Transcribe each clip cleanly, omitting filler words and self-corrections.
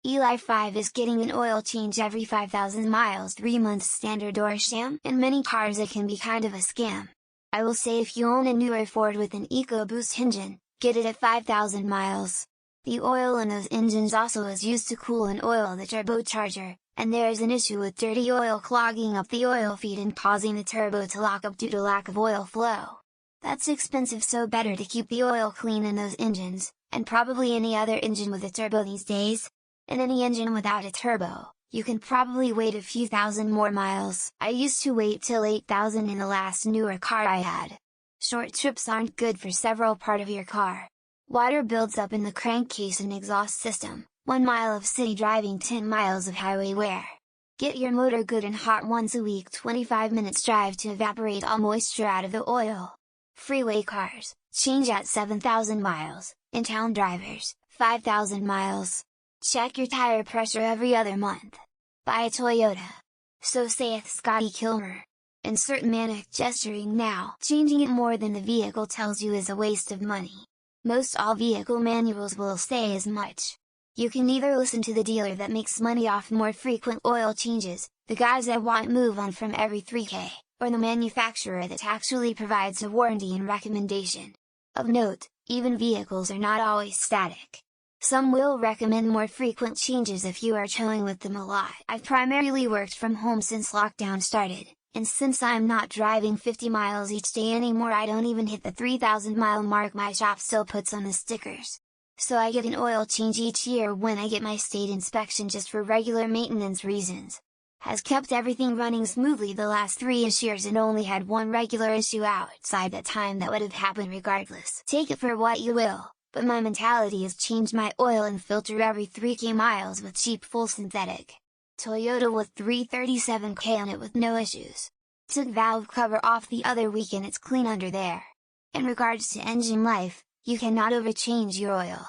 Eli5 is getting an oil change every 5,000 miles 3 months standard or sham. In many cars it can be kind of a scam. I will say if you own a newer Ford with an EcoBoost engine, get it at 5,000 miles. The oil in those engines also is used to cool and oil the turbocharger, and there is an issue with dirty oil clogging up the oil feed and causing the turbo to lock up due to lack of oil flow. That's expensive, so better to keep the oil clean in those engines, and probably any other engine with a turbo these days. In any engine without a turbo, you can probably wait a few thousand more miles. I used to wait till 8,000 in the last newer car I had. Short trips aren't good for several parts of your car. Water builds up in the crankcase and exhaust system, 1 mile of city driving 10 miles of highway wear. Get your motor good and hot once a week, 25 minutes drive to evaporate all moisture out of the oil. Freeway cars, change at 7,000 miles, in-town drivers, 5,000 miles. Check your tire pressure every other month. Buy a Toyota. So saith Scotty Kilmer. Insert manic gesturing now. Changing it more than the vehicle tells you is a waste of money. Most all vehicle manuals will say as much. You can either listen to the dealer that makes money off more frequent oil changes, the guys that want move on from every 3K, or the manufacturer that actually provides a warranty and recommendation. Of note, even vehicles are not always static. Some will recommend more frequent changes if you are towing with them a lot. I've primarily worked from home since lockdown started, and since I'm not driving 50 miles each day anymore, I don't even hit the 3,000 mile mark my shop still puts on the stickers. So I get an oil change each year when I get my state inspection just for regular maintenance reasons. Has kept everything running smoothly the last 3-ish years and only had one regular issue outside that time that would have happened regardless. Take it for what you will. But my mentality has changed. My oil and filter every 3K miles with cheap full synthetic. Toyota with 337K on it with no issues. Took valve cover off the other week and it's clean under there. In regards to engine life, you cannot overchange your oil.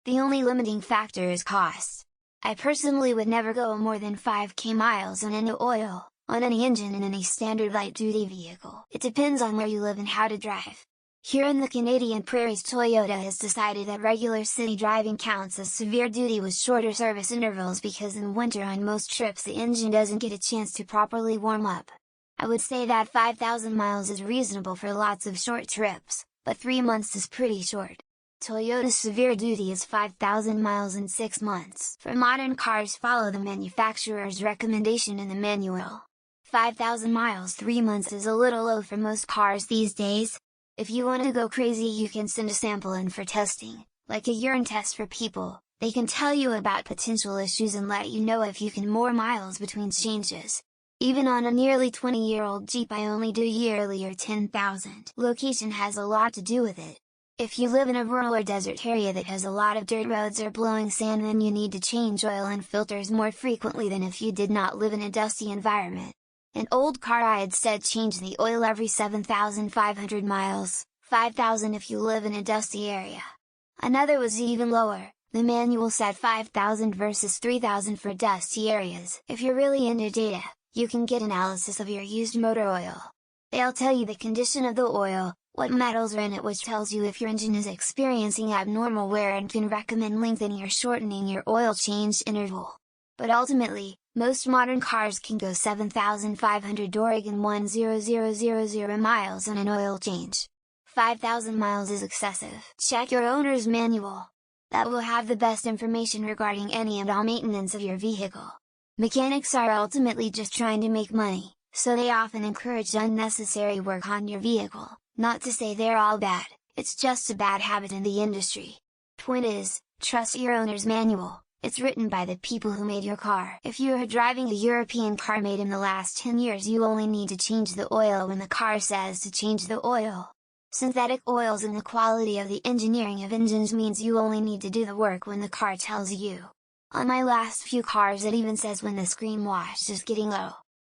The only limiting factor is cost. I personally would never go more than 5K miles on any oil, on any engine in any standard light-duty vehicle. It depends on where you live and how to drive. Here in the Canadian prairies, Toyota has decided that regular city driving counts as severe duty with shorter service intervals because in winter on most trips the engine doesn't get a chance to properly warm up. I would say that 5,000 miles is reasonable for lots of short trips, but 3 months is pretty short. Toyota's severe duty is 5,000 miles in 6 months. For modern cars, follow the manufacturer's recommendation in the manual. 5,000 miles 3 months is a little low for most cars these days. If you want to go crazy, you can send a sample in for testing, like a urine test for people. They can tell you about potential issues and let you know if you can more miles between changes. Even on a nearly 20-year-old Jeep I only do yearly or 10,000. Location has a lot to do with it. If you live in a rural or desert area that has a lot of dirt roads or blowing sand, then you need to change oil and filters more frequently than if you did not live in a dusty environment. An old car I'd said change the oil every 7,500 miles, 5,000 if you live in a dusty area. Another was even lower, the manual said 5,000 versus 3,000 for dusty areas. If you're really into data, you can get analysis of your used motor oil. They'll tell you the condition of the oil, what metals are in it, which tells you if your engine is experiencing abnormal wear and can recommend lengthening or shortening your oil change interval. But ultimately, most modern cars can go 7,500 Oregon 10000 miles on an oil change. 5,000 miles is excessive. Check your owner's manual. That will have the best information regarding any and all maintenance of your vehicle. Mechanics are ultimately just trying to make money, so they often encourage unnecessary work on your vehicle. Not to say they're all bad, it's just a bad habit in the industry. Point is, trust your owner's manual. It's written by the people who made your car. If you are driving a European car made in the last 10 years, you only need to change the oil when the car says to change the oil. Synthetic oils and the quality of the engineering of engines means you only need to do the work when the car tells you. On my last few cars it even says when the screen wash is getting low.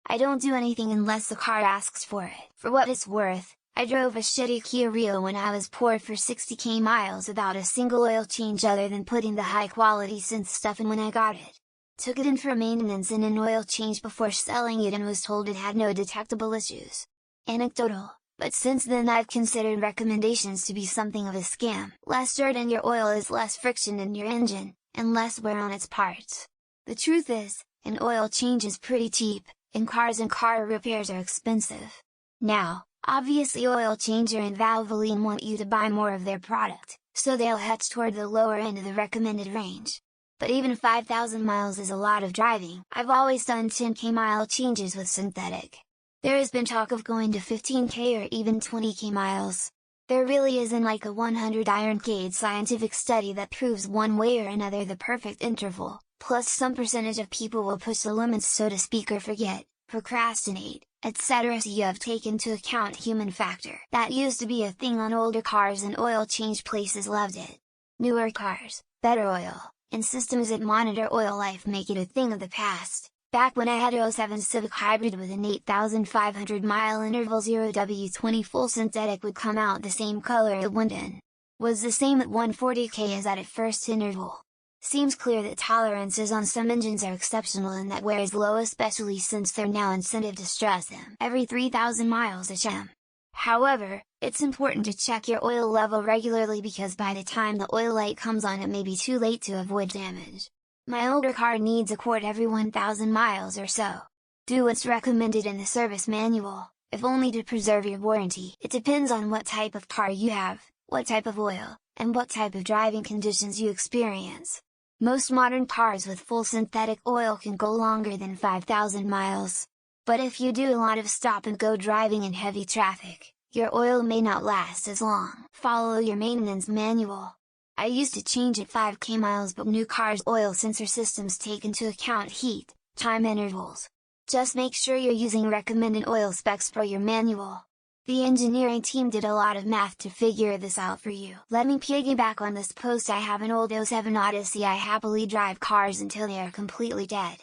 I don't do anything unless the car asks for it. For what it's worth, I drove a shitty Kia Rio when I was poor for 60k miles without a single oil change other than putting the high quality synth stuff in when I got it. Took it in for maintenance and an oil change before selling it and was told it had no detectable issues. Anecdotal, but since then I've considered recommendations to be something of a scam. Less dirt in your oil is less friction in your engine, and less wear on its parts. The truth is, an oil change is pretty cheap, and cars and car repairs are expensive. Now, obviously oil changer and Valvoline want you to buy more of their product, so they'll head toward the lower end of the recommended range. But even 5,000 miles is a lot of driving. I've always done 10k mile changes with synthetic. There has been talk of going to 15k or even 20k miles. There really isn't like a 100 ironclad scientific study that proves one way or another the perfect interval, plus some percentage of people will push the limits so to speak or forget, procrastinate, etc. So you have to take into account human factor. That used to be a thing on older cars and oil change places loved it. Newer cars, better oil, and systems that monitor oil life make it a thing of the past. Back when I had a 07 Civic Hybrid with an 8,500 mile interval 0W20 full synthetic would come out the same color it went in. Was the same at 140k as at first interval. Seems clear that tolerances on some engines are exceptional and that wear is low, especially since there's now incentive to stress them every 3,000 miles a sham. However, it's important to check your oil level regularly because by the time the oil light comes on it may be too late to avoid damage. My older car needs a quart every 1,000 miles or so. Do what's recommended in the service manual, if only to preserve your warranty. It depends on what type of car you have, what type of oil, and what type of driving conditions you experience. Most modern cars with full synthetic oil can go longer than 5,000 miles. But if you do a lot of stop-and-go driving in heavy traffic, your oil may not last as long. Follow your maintenance manual. I used to change at 5k miles, but new cars' oil sensor systems take into account heat, time intervals. Just make sure you're using recommended oil specs per your manual. The engineering team did a lot of math to figure this out for you. Let me piggyback on this post. I have an old 07 Odyssey. I happily drive cars until they are completely dead.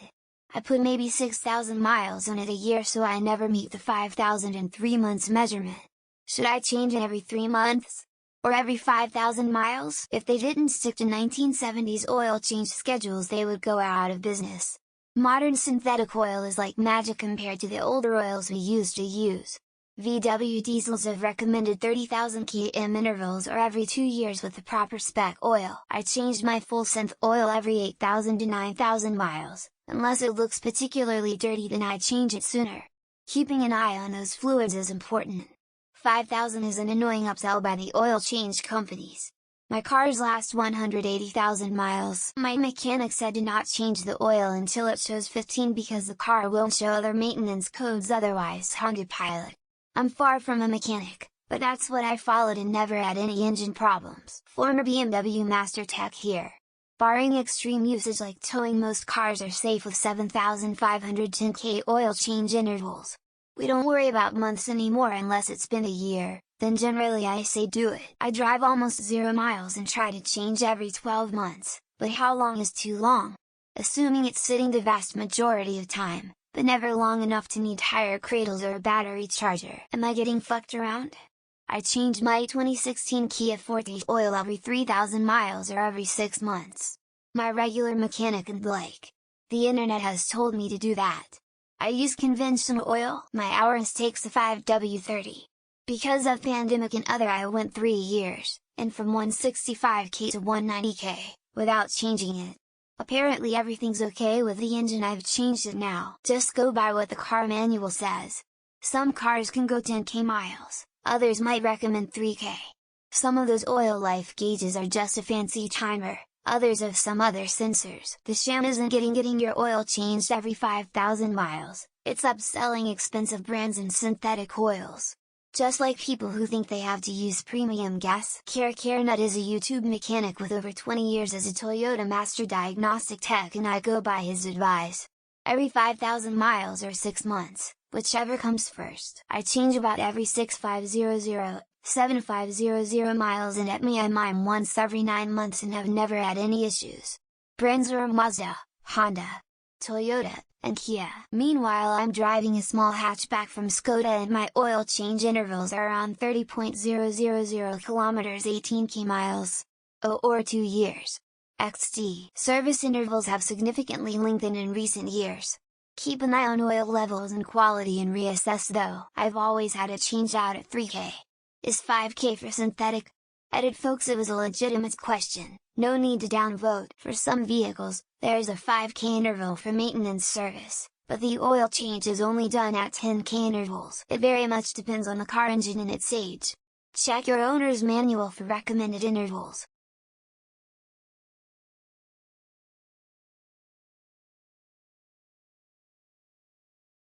I put maybe 6,000 miles on it a year, so I never meet the 5,000 in 3 months measurement. Should I change it every 3 months? Or every 5,000 miles? If they didn't stick to 1970s oil change schedules, they would go out of business. Modern synthetic oil is like magic compared to the older oils we used to use. VW diesels have recommended 30,000 km intervals or every 2 years with the proper spec oil. I changed my full synth oil every 8,000 to 9,000 miles, unless it looks particularly dirty, then I change it sooner. Keeping an eye on those fluids is important. 5,000 is an annoying upsell by the oil change companies. My cars last 180,000 miles. My mechanic said to not change the oil until it shows 15 because the car won't show other maintenance codes otherwise. Honda Pilot. I'm far from a mechanic, but that's what I followed and never had any engine problems. Former BMW Master Tech here. Barring extreme usage like towing, most cars are safe with 7,510k oil change intervals. We don't worry about months anymore unless it's been a year, then generally I say do it. I drive almost 0 miles and try to change every 12 months, but how long is too long? Assuming it's sitting the vast majority of time, but never long enough to need tire cradles or a battery charger. Am I getting fucked around? I changed my 2016 Kia Forte oil every 3,000 miles or every 6 months. My regular mechanic and like. The internet has told me to do that. I use conventional oil. My hours takes a 5W30. Because of pandemic and other, I went 3 years, and from 165k to 190k, without changing it. Apparently everything's okay with the engine. I've changed it now. Just go by what the car manual says. Some cars can go 10k miles, others might recommend 3k. Some of those oil life gauges are just a fancy timer, others have some other sensors. The sham isn't getting your oil changed every 5,000 miles, it's upselling expensive brands and synthetic oils. Just like people who think they have to use premium gas. Nut is a YouTube mechanic with over 20 years as a Toyota Master Diagnostic Tech, and I go by his advice. Every 5,000 miles or 6 months, whichever comes first. I change about every 6,500, 7,500 miles, and at me I mine once every 9 months and have never had any issues. Brands are Mazda, Honda, Toyota, and Kia. Meanwhile, I'm driving a small hatchback from Skoda and my oil change intervals are around 30.000 kilometers, 18k miles. Or 2 years. XD. Service intervals have significantly lengthened in recent years. Keep an eye on oil levels and quality and reassess though. I've always had it changed out at 3k. Is 5k for synthetic? Edit folks, it was a legitimate question, No need to downvote. For some vehicles, there is a 5K interval for maintenance service, but the oil change is only done at 10K intervals. It very much depends on the car engine and its age. Check your owner's manual for recommended intervals.